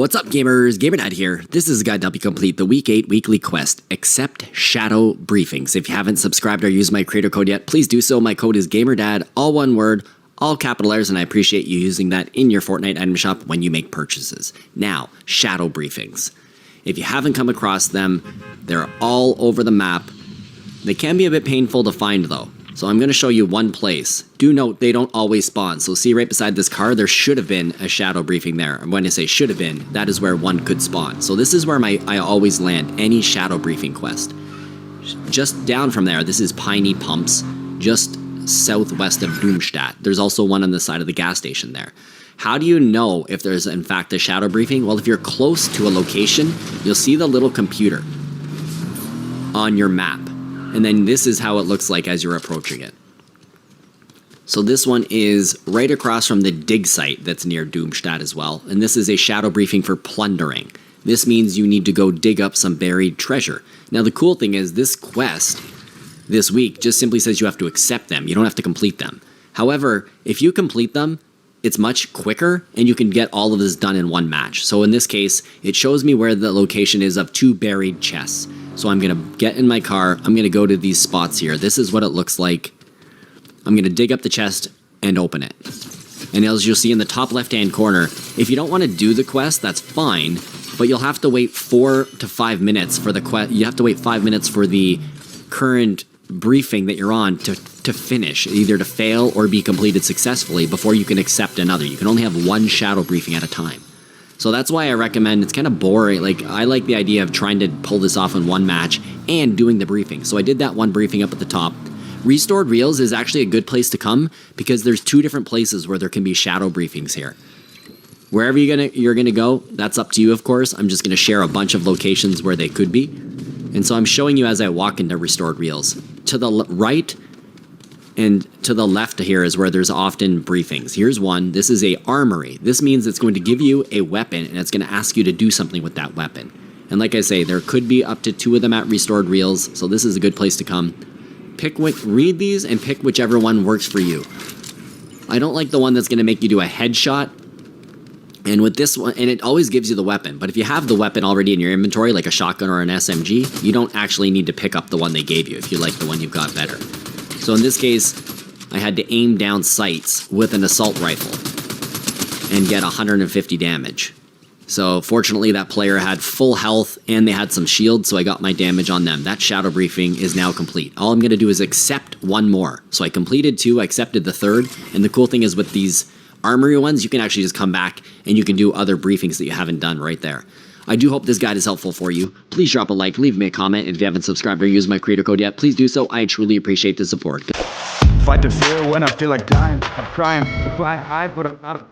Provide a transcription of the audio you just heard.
What's up, gamers? GamerDad here. This is a guide to help you complete the Week 8 weekly quest, Accept Shadow Briefings. If you haven't subscribed or used my creator code yet, please do so. My code is GamerDad, all one word, all capital letters, and I appreciate you using that in your Fortnite item shop when you make purchases. Now, Shadow Briefings. If you haven't come across them, they're all over the map. They can be a bit painful to find though. So I'm going to show you one place. Do note they don't always spawn. So see right beside this car, there should have been a shadow briefing there. And when I say should have been, that is where one could spawn. So this is where I always land any shadow briefing quest. Just down from there, this is Piney Pumps, just southwest of Doomstadt. There's also one on the side of the gas station there. How do you know if there's in fact a shadow briefing? Well, if you're close to a location, you'll see the little computer on your map. And then this is how it looks like as you're approaching it. So this one is right across from the dig site that's near Doomstadt as well. And this is a shadow briefing for plundering. This means you need to go dig up some buried treasure. Now the cool thing is this quest this week just simply says you have to accept them. You don't have to complete them. However, if you complete them, it's much quicker and you can get all of this done in one match. So in this case, it shows me where the location is of 2 buried chests. So I'm going to get in my car, I'm going to go to these spots here. This is what it looks like. I'm going to dig up the chest and open it. And as you'll see in the top left-hand corner, if you don't want to do the quest, that's fine, but you'll have to wait 4 to 5 minutes for the quest. You have to wait 5 minutes for the current briefing that you're on to finish, either to fail or be completed successfully before you can accept another. You can only have one shadow briefing at a time. So that's why I recommend, it's kind of boring. Like, I like the idea of trying to pull this off in one match and doing the briefing. So I did that one briefing up at the top. Restored Reels is actually a good place to come because there's 2 different places where there can be shadow briefings here. Wherever you're gonna go, that's up to you, of course. I'm just gonna share a bunch of locations where they could be. And so I'm showing you as I walk into Restored Reels. To the right and to the left here is where there's often briefings. Here's one. This is a armory. This means it's going to give you a weapon and it's going to ask you to do something with that weapon. And like I say, there could be up to 2 of them at Restored Reels, so this is a good place to come. Read these and pick whichever one works for you. I don't like the one that's going to make you do a headshot. And with this one, and it always gives you the weapon, but if you have the weapon already in your inventory, like a shotgun or an SMG, you don't actually need to pick up the one they gave you if you like the one you've got better. So in this case, I had to aim down sights with an assault rifle and get 150 damage. So fortunately that player had full health and they had some shield, so I got my damage on them. That shadow briefing is now complete. All I'm going to do is accept one more. So I completed 2, I accepted the 3rd, and the cool thing is with these armory ones, you can actually just come back and you can do other briefings that you haven't done right there. I do hope this guide is helpful for you. Please drop a like, leave me a comment, and if you haven't subscribed or used my creator code yet, please do so. I truly appreciate the support. Fight the fear when I feel like dying. I'm trying to fly high, but I'm not.